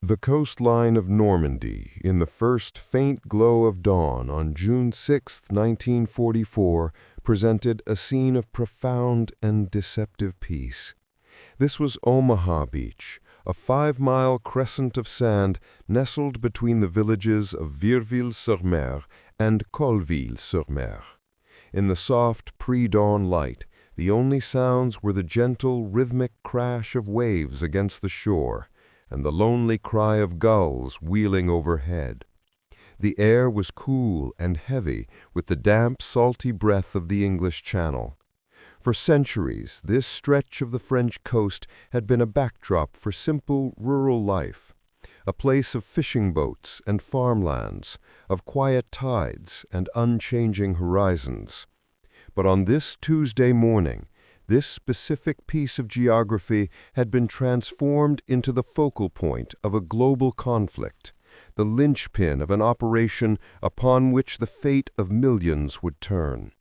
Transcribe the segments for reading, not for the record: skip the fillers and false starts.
The coastline of Normandy, in the first faint glow of dawn on June 6, 1944, presented a scene of profound and deceptive peace. This was Omaha Beach, a 5-mile crescent of sand nestled between the villages of Virville-sur-Mer and Colville-sur-Mer. In the soft pre-dawn light, the only sounds were the gentle, rhythmic crash of waves against the shore and the lonely cry of gulls wheeling overhead. The air was cool and heavy with the damp, salty breath of the English Channel. For centuries, this stretch of the French coast had been a backdrop for simple rural life, a place of fishing boats and farmlands, of quiet tides and unchanging horizons. But on this Tuesday morning, this specific piece of geography had been transformed into the focal point of a global conflict, the linchpin of an operation upon which the fate of millions would turn.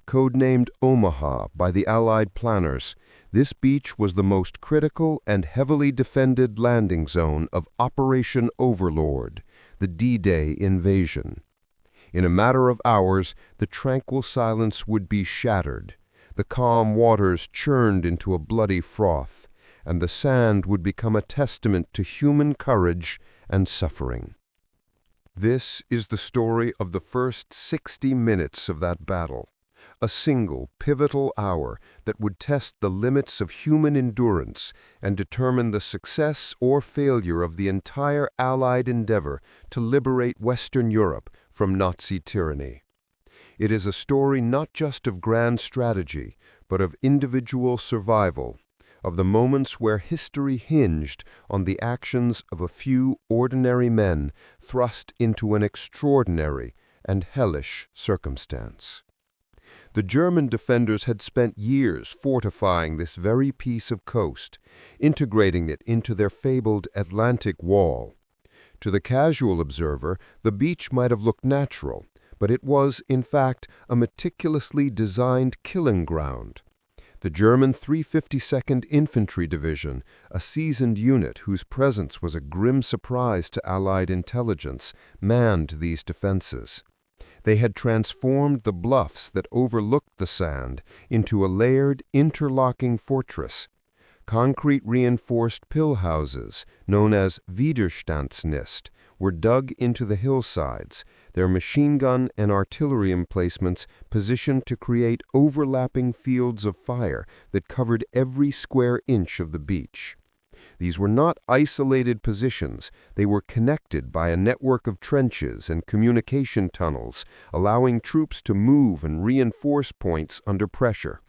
Codenamed Omaha by the Allied planners, this beach was the most critical and heavily defended landing zone of Operation Overlord, the D-Day invasion. In a matter of hours, the tranquil silence would be shattered. The calm waters churned into a bloody froth, and the sand would become a testament to human courage and suffering. This is the story of the first 60 minutes of that battle, a single pivotal hour that would test the limits of human endurance and determine the success or failure of the entire Allied endeavor to liberate Western Europe from Nazi tyranny. It is a story not just of grand strategy, but of individual survival, of the moments where history hinged on the actions of a few ordinary men thrust into an extraordinary and hellish circumstance. The German defenders had spent years fortifying this very piece of coast, integrating it into their fabled Atlantic Wall. To the casual observer, the beach might have looked natural, but it was, in fact, a meticulously designed killing ground. The German 352nd Infantry Division, a seasoned unit whose presence was a grim surprise to Allied intelligence, manned these defenses. They had transformed the bluffs that overlooked the sand into a layered, interlocking fortress. Concrete-reinforced pill houses, known as Widerstandsnest, were dug into the hillsides, their machine gun and artillery emplacements positioned to create overlapping fields of fire that covered every square inch of the beach. These were not isolated positions, they were connected by a network of trenches and communication tunnels, allowing troops to move and reinforce points under pressure.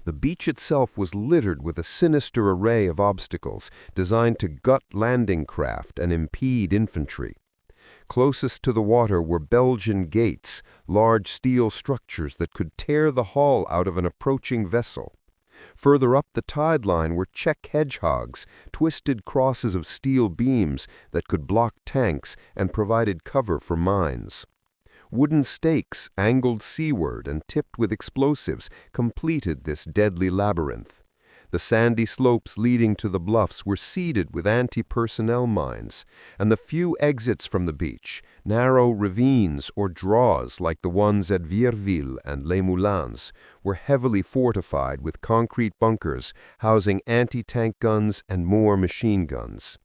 The beach itself was littered with a sinister array of obstacles designed to gut landing craft and impede infantry. Closest to the water were Belgian gates, large steel structures that could tear the hull out of an approaching vessel. Further up the tide line were Czech hedgehogs, twisted crosses of steel beams that could block tanks and provided cover for mines. Wooden stakes, angled seaward and tipped with explosives, completed this deadly labyrinth. The sandy slopes leading to the bluffs were seeded with anti-personnel mines, and the few exits from the beach, narrow ravines or draws like the ones at Vierville and Les Moulins, were heavily fortified with concrete bunkers housing anti-tank guns and more machine guns.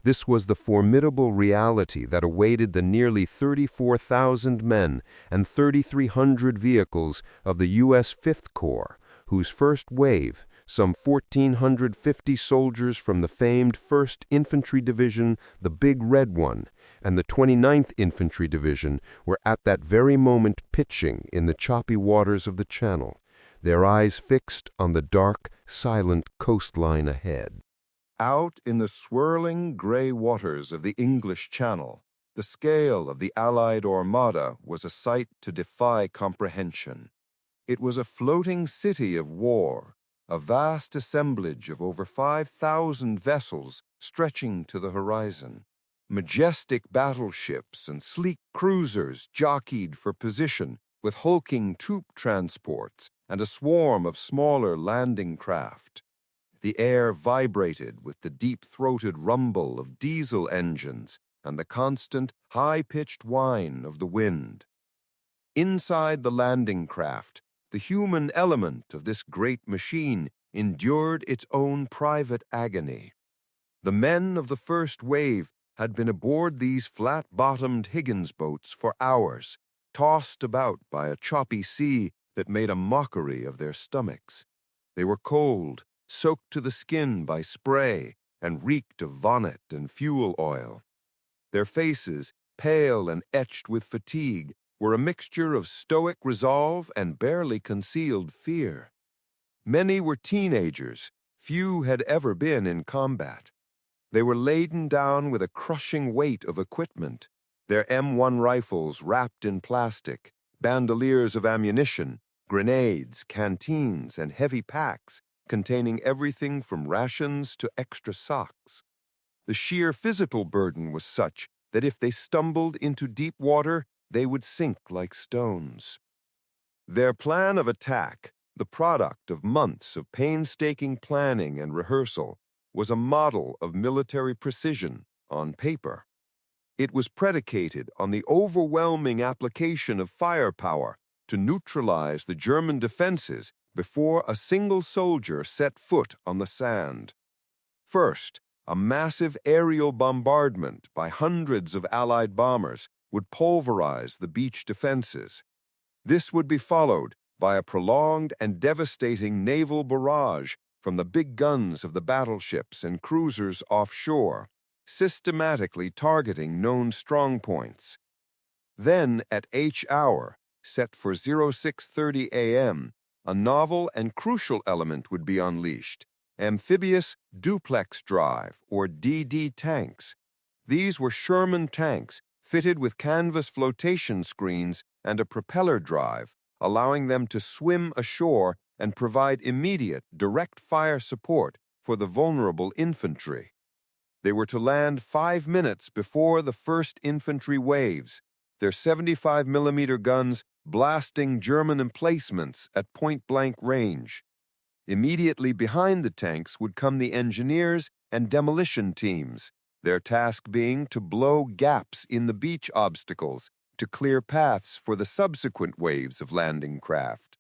This was the formidable reality that awaited the nearly 34,000 men and 3,300 vehicles of the U.S. Fifth Corps, whose first wave, some 1,450 soldiers from the famed 1st Infantry Division, the Big Red One, and the 29th Infantry Division, were at that very moment pitching in the choppy waters of the Channel, their eyes fixed on the dark, silent coastline ahead. Out in the swirling gray waters of the English Channel, the scale of the Allied Armada was a sight to defy comprehension. It was a floating city of war, a vast assemblage of over 5,000 vessels stretching to the horizon. Majestic battleships and sleek cruisers jockeyed for position with hulking troop transports and a swarm of smaller landing craft. The air vibrated with the deep-throated rumble of diesel engines and the constant, high-pitched whine of the wind. Inside the landing craft, the human element of this great machine endured its own private agony. The men of the first wave had been aboard these flat-bottomed Higgins boats for hours, tossed about by a choppy sea that made a mockery of their stomachs. They were cold, soaked to the skin by spray, and reeked of vomit and fuel oil. Their faces, pale and etched with fatigue, were a mixture of stoic resolve and barely concealed fear. Many were teenagers, few had ever been in combat. They were laden down with a crushing weight of equipment, their M1 rifles wrapped in plastic, bandoliers of ammunition, grenades, canteens, and heavy packs containing everything from rations to extra socks. The sheer physical burden was such that if they stumbled into deep water, they would sink like stones. Their plan of attack, the product of months of painstaking planning and rehearsal, was a model of military precision on paper. It was predicated on the overwhelming application of firepower to neutralize the German defenses before a single soldier set foot on the sand. First, a massive aerial bombardment by hundreds of Allied bombers would pulverize the beach defenses. This would be followed by a prolonged and devastating naval barrage from the big guns of the battleships and cruisers offshore, systematically targeting known strongpoints. Then, at H hour, set for 06:30 a.m., a novel and crucial element would be unleashed: amphibious duplex drive, or DD tanks. These were Sherman tanks fitted with canvas flotation screens and a propeller drive, allowing them to swim ashore and provide immediate, direct fire support for the vulnerable infantry. They were to land 5 minutes before the first infantry waves, their 75mm guns blasting German emplacements at point-blank range. Immediately behind the tanks would come the engineers and demolition teams, their task being to blow gaps in the beach obstacles to clear paths for the subsequent waves of landing craft.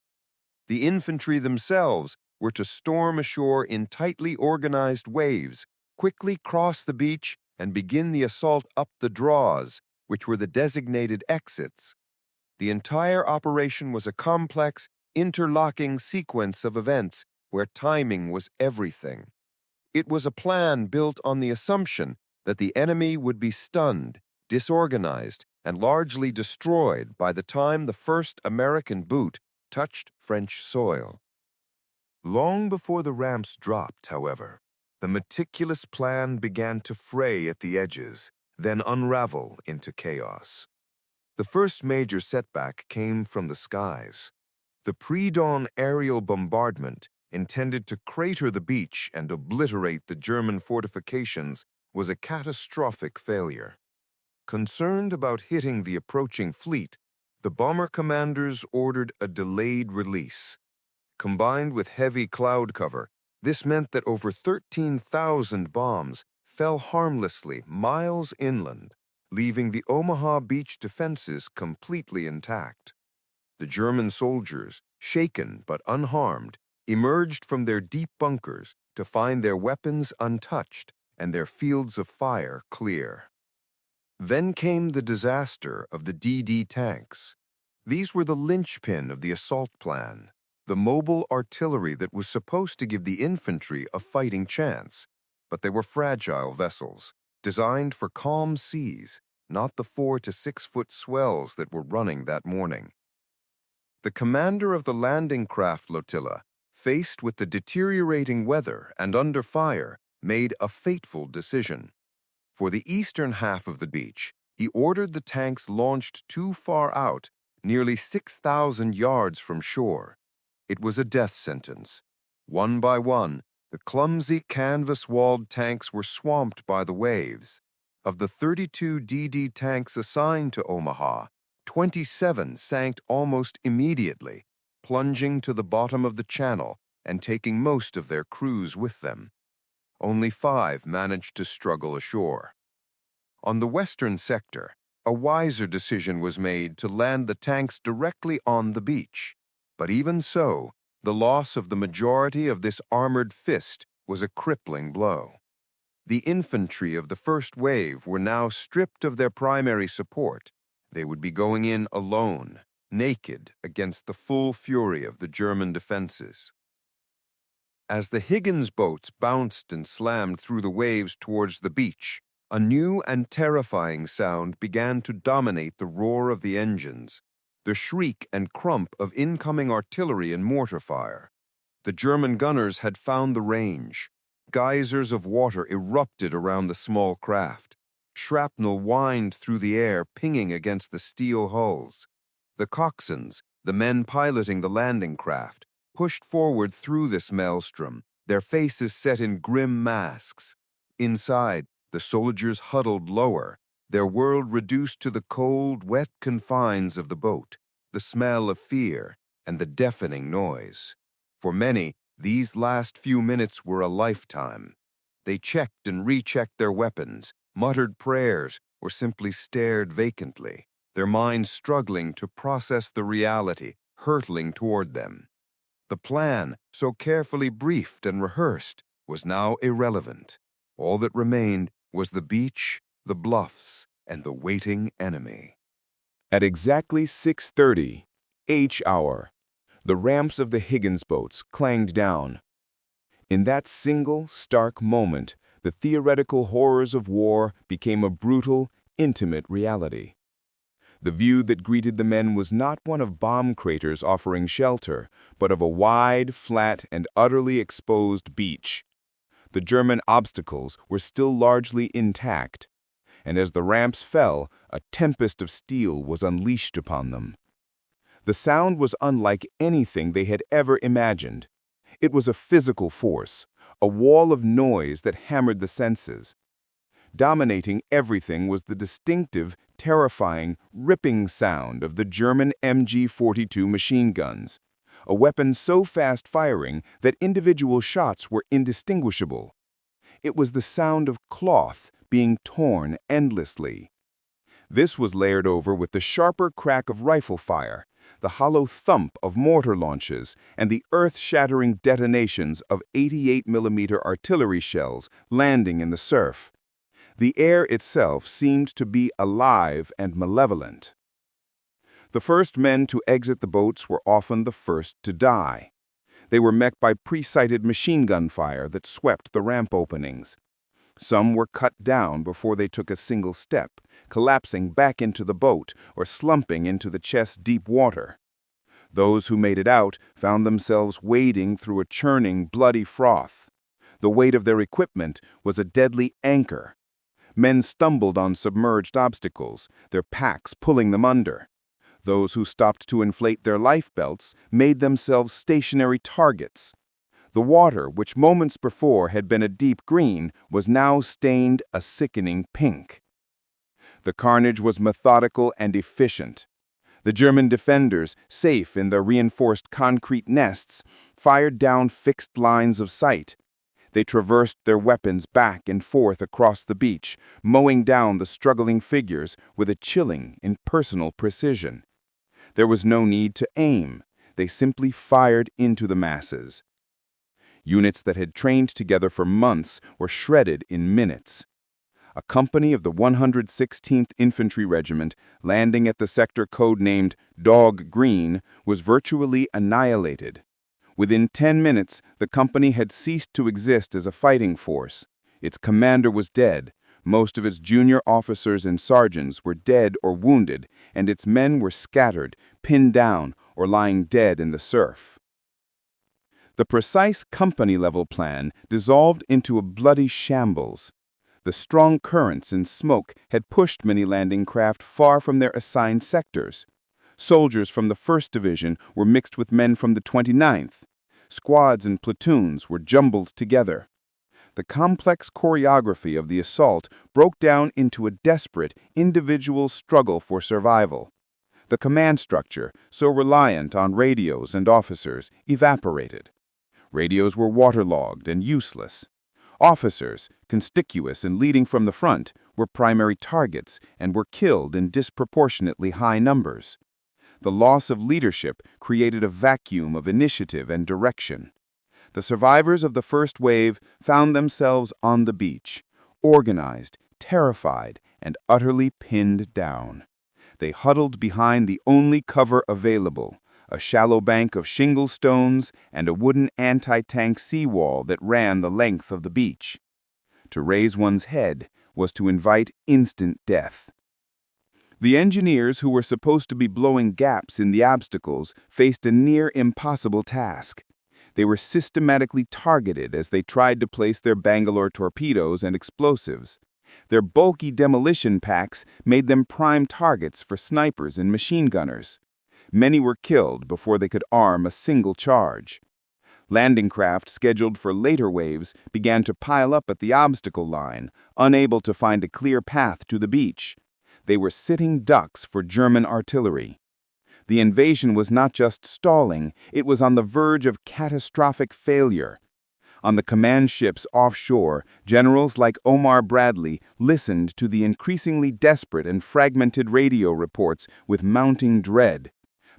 The infantry themselves were to storm ashore in tightly organized waves, quickly cross the beach, and begin the assault up the draws, which were the designated exits. The entire operation was a complex, interlocking sequence of events where timing was everything. It was a plan built on the assumption that the enemy would be stunned, disorganized, and largely destroyed by the time the first American boot touched French soil. Long before the ramps dropped, however, the meticulous plan began to fray at the edges, then unravel into chaos. The first major setback came from the skies. The pre-dawn aerial bombardment, intended to crater the beach and obliterate the German fortifications, was a catastrophic failure. Concerned about hitting the approaching fleet, the bomber commanders ordered a delayed release. Combined with heavy cloud cover, this meant that over 13,000 bombs fell harmlessly miles inland, leaving the Omaha Beach defenses completely intact. The German soldiers, shaken but unharmed, emerged from their deep bunkers to find their weapons untouched and their fields of fire clear. Then came the disaster of the DD tanks. These were the linchpin of the assault plan, the mobile artillery that was supposed to give the infantry a fighting chance. But they were fragile vessels, designed for calm seas, not the 4 to 6 foot swells that were running that morning. The commander of the landing craft flotilla, faced with the deteriorating weather and under fire, made a fateful decision. For the eastern half of the beach, he ordered the tanks launched too far out, nearly 6,000 yards from shore. It was a death sentence. One by one, the clumsy canvas-walled tanks were swamped by the waves. Of the 32 DD tanks assigned to Omaha, 27 sank almost immediately, plunging to the bottom of the channel and taking most of their crews with them. Only 5 managed to struggle ashore. On the western sector, a wiser decision was made to land the tanks directly on the beach. But even so, the loss of the majority of this armored fist was a crippling blow. The infantry of the first wave were now stripped of their primary support. They would be going in alone, naked against the full fury of the German defenses. As the Higgins boats bounced and slammed through the waves towards the beach, a new and terrifying sound began to dominate the roar of the engines, the shriek and crump of incoming artillery and mortar fire. The German gunners had found the range. Geysers of water erupted around the small craft. Shrapnel whined through the air, pinging against the steel hulls. The coxswains, the men piloting the landing craft, pushed forward through this maelstrom, their faces set in grim masks. Inside, the soldiers huddled lower, their world reduced to the cold, wet confines of the boat, the smell of fear, and the deafening noise. For many, these last few minutes were a lifetime. They checked and rechecked their weapons, muttered prayers, or simply stared vacantly, their minds struggling to process the reality hurtling toward them. The plan, so carefully briefed and rehearsed, was now irrelevant. All that remained was the beach, the bluffs, and the waiting enemy. At exactly 6:30, H hour, the ramps of the Higgins boats clanged down. In that single, stark moment, the theoretical horrors of war became a brutal, intimate reality. The view that greeted the men was not one of bomb craters offering shelter, but of a wide, flat, and utterly exposed beach. The German obstacles were still largely intact, and as the ramps fell, a tempest of steel was unleashed upon them. The sound was unlike anything they had ever imagined. It was a physical force, a wall of noise that hammered the senses. Dominating everything was the distinctive, terrifying, ripping sound of the German MG-42 machine guns, a weapon so fast-firing that individual shots were indistinguishable. It was the sound of cloth being torn endlessly. This was layered over with the sharper crack of rifle fire, the hollow thump of mortar launches, and the earth-shattering detonations of 88mm artillery shells landing in the surf. The air itself seemed to be alive and malevolent. The first men to exit the boats were often the first to die. They were met by pre-sighted machine gun fire that swept the ramp openings. Some were cut down before they took a single step, collapsing back into the boat or slumping into the chest-deep water. Those who made it out found themselves wading through a churning, bloody froth. The weight of their equipment was a deadly anchor. Men stumbled on submerged obstacles, their packs pulling them under. Those who stopped to inflate their life belts made themselves stationary targets. The water, which moments before had been a deep green, was now stained a sickening pink. The carnage was methodical and efficient. The German defenders, safe in their reinforced concrete nests, fired down fixed lines of sight. They traversed their weapons back and forth across the beach, mowing down the struggling figures with a chilling, impersonal precision. There was no need to aim. They simply fired into the masses. Units that had trained together for months were shredded in minutes. A company of the 116th Infantry Regiment, landing at the sector codenamed Dog Green, was virtually annihilated. Within 10 minutes, the company had ceased to exist as a fighting force. Its commander was dead. Most of its junior officers and sergeants were dead or wounded, and its men were scattered, pinned down, or lying dead in the surf. The precise company-level plan dissolved into a bloody shambles. The strong currents and smoke had pushed many landing craft far from their assigned sectors. Soldiers from the 1st Division were mixed with men from the 29th. Squads and platoons were jumbled together. The complex choreography of the assault broke down into a desperate, individual struggle for survival. The command structure, so reliant on radios and officers, evaporated. Radios were waterlogged and useless. Officers, conspicuous and leading from the front, were primary targets and were killed in disproportionately high numbers. The loss of leadership created a vacuum of initiative and direction. The survivors of the first wave found themselves on the beach, organized, terrified, and utterly pinned down. They huddled behind the only cover available, a shallow bank of shingle stones and a wooden anti-tank seawall that ran the length of the beach. To raise one's head was to invite instant death. The engineers who were supposed to be blowing gaps in the obstacles faced a near impossible task. They were systematically targeted as they tried to place their Bangalore torpedoes and explosives. Their bulky demolition packs made them prime targets for snipers and machine gunners. Many were killed before they could arm a single charge. Landing craft scheduled for later waves began to pile up at the obstacle line, unable to find a clear path to the beach. They were sitting ducks for German artillery. The invasion was not just stalling, it was on the verge of catastrophic failure. On the command ships offshore, generals like Omar Bradley listened to the increasingly desperate and fragmented radio reports with mounting dread.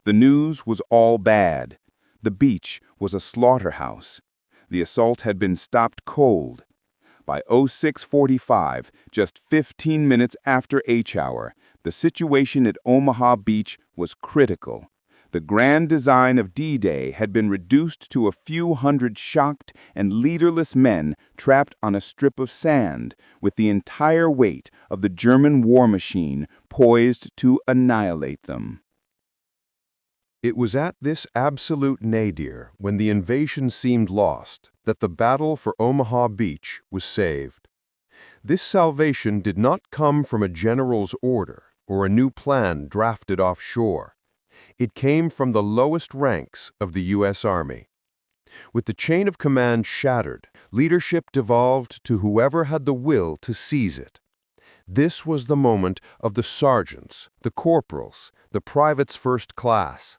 The news was all bad. The beach was a slaughterhouse. The assault had been stopped cold. By 06:45, just 15 minutes after H-hour, the situation at Omaha Beach was critical. The grand design of D-Day had been reduced to a few hundred shocked and leaderless men trapped on a strip of sand, with the entire weight of the German war machine poised to annihilate them. It was at this absolute nadir, when the invasion seemed lost, that the battle for Omaha Beach was saved. This salvation did not come from a general's order or a new plan drafted offshore. It came from the lowest ranks of the U.S. Army. With the chain of command shattered, leadership devolved to whoever had the will to seize it. This was the moment of the sergeants, the corporals, the privates first class.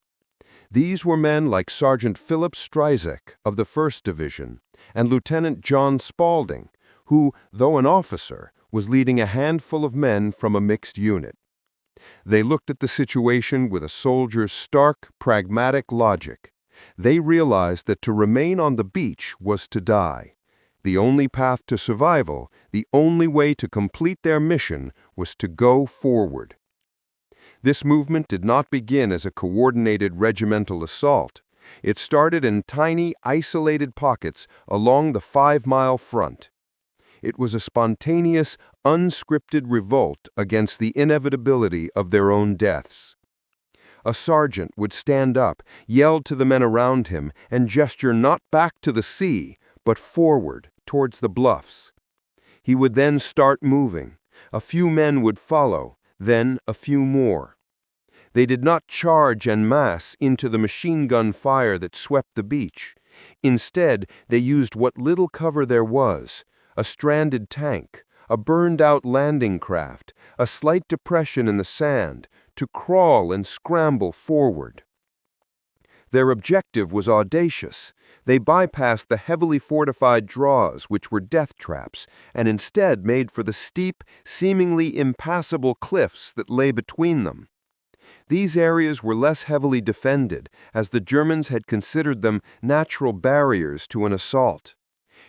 These were men like Sergeant Philip Stryzek of the 1st Division and Lieutenant John Spaulding, who, though an officer, was leading a handful of men from a mixed unit. They looked at the situation with a soldier's stark, pragmatic logic. They realized that to remain on the beach was to die. The only path to survival, the only way to complete their mission, was to go forward. This movement did not begin as a coordinated regimental assault. It started in tiny, isolated pockets along the 5-mile front. It was a spontaneous, unscripted revolt against the inevitability of their own deaths. A sergeant would stand up, yell to the men around him, and gesture not back to the sea, but forward, towards the bluffs. He would then start moving. A few men would follow, then a few more. They did not charge en masse into the machine gun fire that swept the beach. Instead, they used what little cover there was, a stranded tank, a burned-out landing craft, a slight depression in the sand, to crawl and scramble forward. Their objective was audacious. They bypassed the heavily fortified draws, which were death traps, and instead made for the steep, seemingly impassable cliffs that lay between them. These areas were less heavily defended, as the Germans had considered them natural barriers to an assault.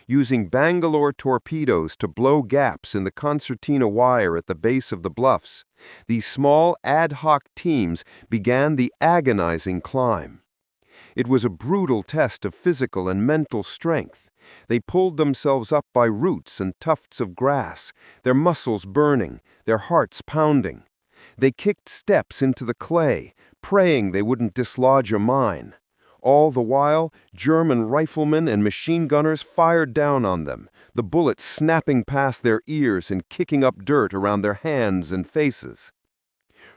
Using Bangalore torpedoes to blow gaps in the concertina wire at the base of the bluffs, these small ad hoc teams began the agonizing climb. It was a brutal test of physical and mental strength. They pulled themselves up by roots and tufts of grass, their muscles burning, their hearts pounding. They kicked steps into the clay, praying they wouldn't dislodge a mine. All the while, German riflemen and machine gunners fired down on them, the bullets snapping past their ears and kicking up dirt around their hands and faces.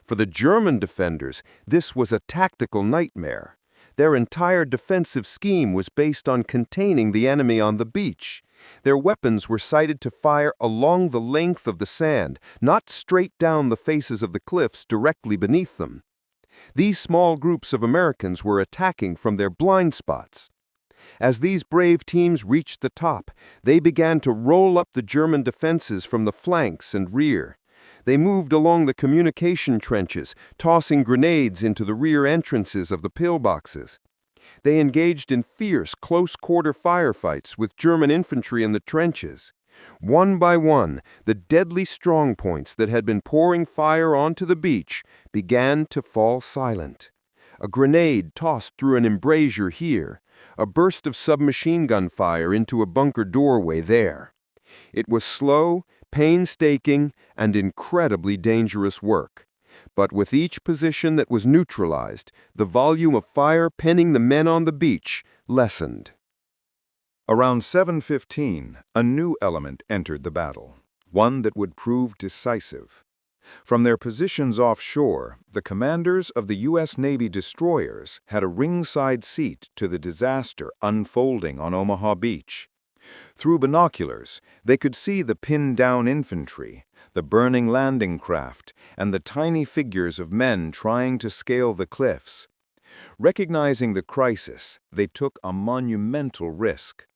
For the German defenders, this was a tactical nightmare. Their entire defensive scheme was based on containing the enemy on the beach. Their weapons were sighted to fire along the length of the sand, not straight down the faces of the cliffs directly beneath them. These small groups of Americans were attacking from their blind spots. As these brave teams reached the top, they began to roll up the German defenses from the flanks and rear. They moved along the communication trenches, tossing grenades into the rear entrances of the pillboxes. They engaged in fierce, close-quarter firefights with German infantry in the trenches. One by one, the deadly strongpoints that had been pouring fire onto the beach began to fall silent. A grenade tossed through an embrasure here, a burst of submachine gun fire into a bunker doorway there. It was slow, painstaking, and incredibly dangerous work. But with each position that was neutralized, the volume of fire penning the men on the beach lessened. Around 7:15, a new element entered the battle, one that would prove decisive. From their positions offshore, the commanders of the U.S. Navy destroyers had a ringside seat to the disaster unfolding on Omaha Beach. Through binoculars, they could see the pinned-down infantry, the burning landing craft, and the tiny figures of men trying to scale the cliffs. Recognizing the crisis, they took a monumental risk.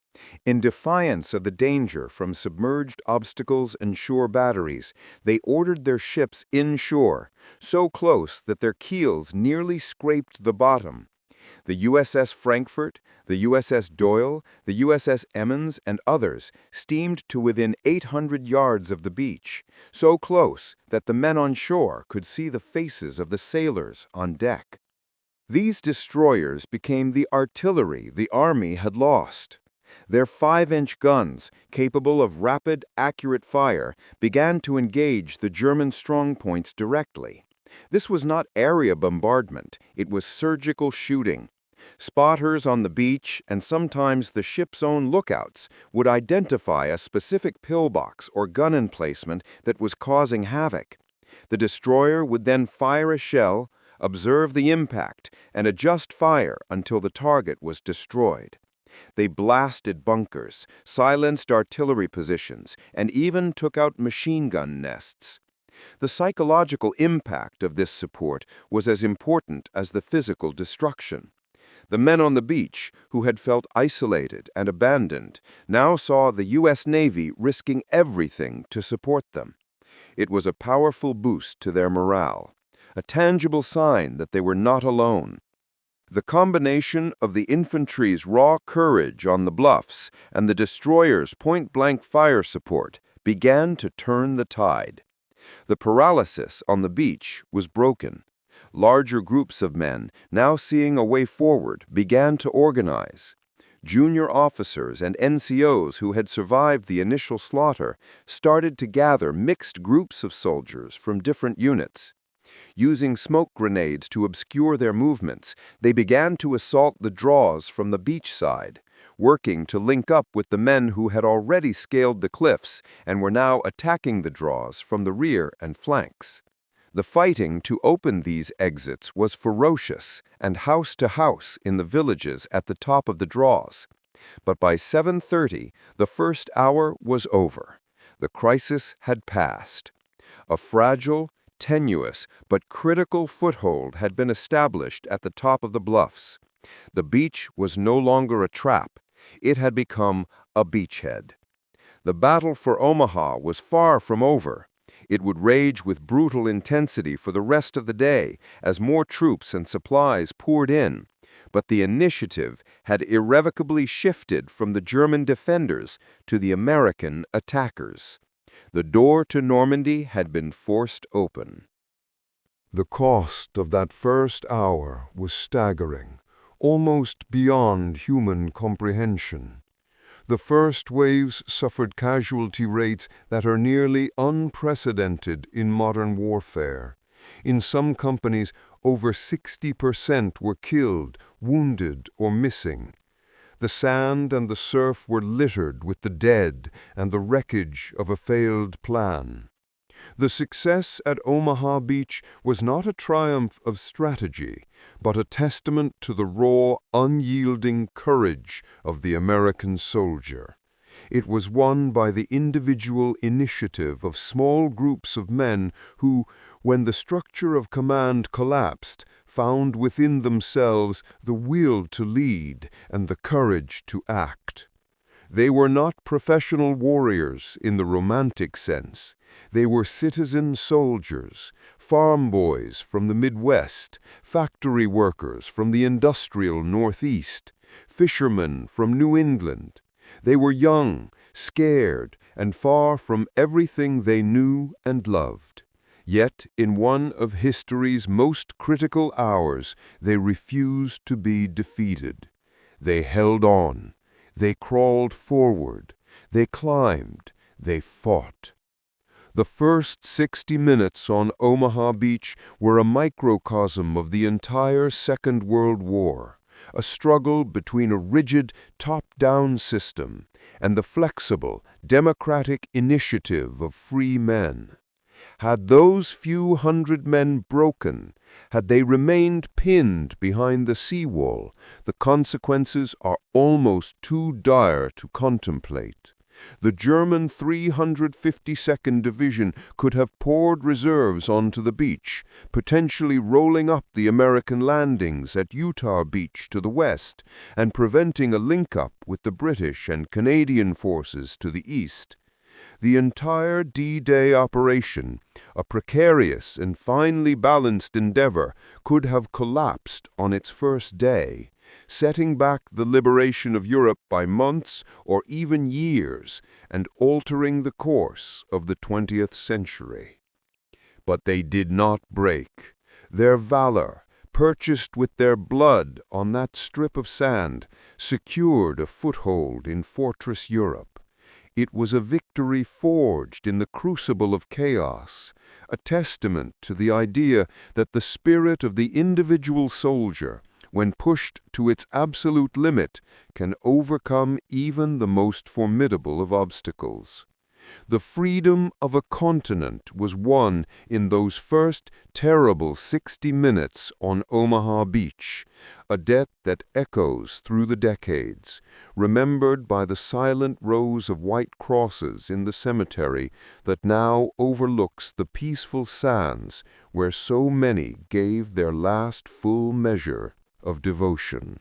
In defiance of the danger from submerged obstacles and shore batteries, they ordered their ships inshore, so close that their keels nearly scraped the bottom. The USS Frankfurt, the USS Doyle, the USS Emmons, and others steamed to within 800 yards of the beach, so close that the men on shore could see the faces of the sailors on deck. These destroyers became the artillery the Army had lost. Their 5-inch guns, capable of rapid, accurate fire, began to engage the German strongpoints directly. This was not area bombardment, it was surgical shooting. Spotters on the beach, and sometimes the ship's own lookouts, would identify a specific pillbox or gun emplacement that was causing havoc. The destroyer would then fire a shell, observe the impact, and adjust fire until the target was destroyed. They blasted bunkers, silenced artillery positions, and even took out machine gun nests. The psychological impact of this support was as important as the physical destruction. The men on the beach, who had felt isolated and abandoned, now saw the U.S. Navy risking everything to support them. It was a powerful boost to their morale, a tangible sign that they were not alone. The combination of the infantry's raw courage on the bluffs and the destroyer's point-blank fire support began to turn the tide. The paralysis on the beach was broken. Larger groups of men, now seeing a way forward, began to organize. Junior officers and NCOs who had survived the initial slaughter started to gather mixed groups of soldiers from different units. Using smoke grenades to obscure their movements, they began to assault the draws from the beach side, working to link up with the men who had already scaled the cliffs and were now attacking the draws from the rear and flanks. The fighting to open these exits was ferocious and house to house in the villages at the top of the draws. But by 7:30, the first hour was over. The crisis had passed. A fragile, tenuous, but critical foothold had been established at the top of the bluffs. The beach was no longer a trap. It had become a beachhead. The battle for Omaha was far from over. It would rage with brutal intensity for the rest of the day as more troops and supplies poured in. But the initiative had irrevocably shifted from the German defenders to the American attackers. The door to Normandy had been forced open. The cost of that first hour was staggering, almost beyond human comprehension. The first waves suffered casualty rates that are nearly unprecedented in modern warfare. In some companies, over 60% were killed, wounded, or missing. The sand and the surf were littered with the dead and the wreckage of a failed plan. The success at Omaha Beach was not a triumph of strategy, but a testament to the raw, unyielding courage of the American soldier. It was won by the individual initiative of small groups of men who, when the structure of command collapsed, found within themselves the will to lead and the courage to act. They were not professional warriors in the romantic sense. They were citizen soldiers, farm boys from the Midwest, factory workers from the industrial Northeast, fishermen from New England. They were young, scared, and far from everything they knew and loved. Yet, in one of history's most critical hours, they refused to be defeated. They held on. They crawled forward. They climbed. They fought. The first 60 minutes on Omaha Beach were a microcosm of the entire Second World War, a struggle between a rigid, top-down system and the flexible, democratic initiative of free men. Had those few hundred men broken, had they remained pinned behind the seawall, the consequences are almost too dire to contemplate. The German 352nd Division could have poured reserves onto the beach, potentially rolling up the American landings at Utah Beach to the west and preventing a link-up with the British and Canadian forces to the east. The entire D-Day operation, a precarious and finely balanced endeavor, could have collapsed on its first day, setting back the liberation of Europe by months or even years and altering the course of the 20th century. But they did not break. Their valor, purchased with their blood on that strip of sand, secured a foothold in fortress Europe. It was a victory forged in the crucible of chaos, a testament to the idea that the spirit of the individual soldier, when pushed to its absolute limit, can overcome even the most formidable of obstacles. The freedom of a continent was won in those first terrible 60 minutes on Omaha Beach, a debt that echoes through the decades, remembered by the silent rows of white crosses in the cemetery that now overlooks the peaceful sands where so many gave their last full measure of devotion.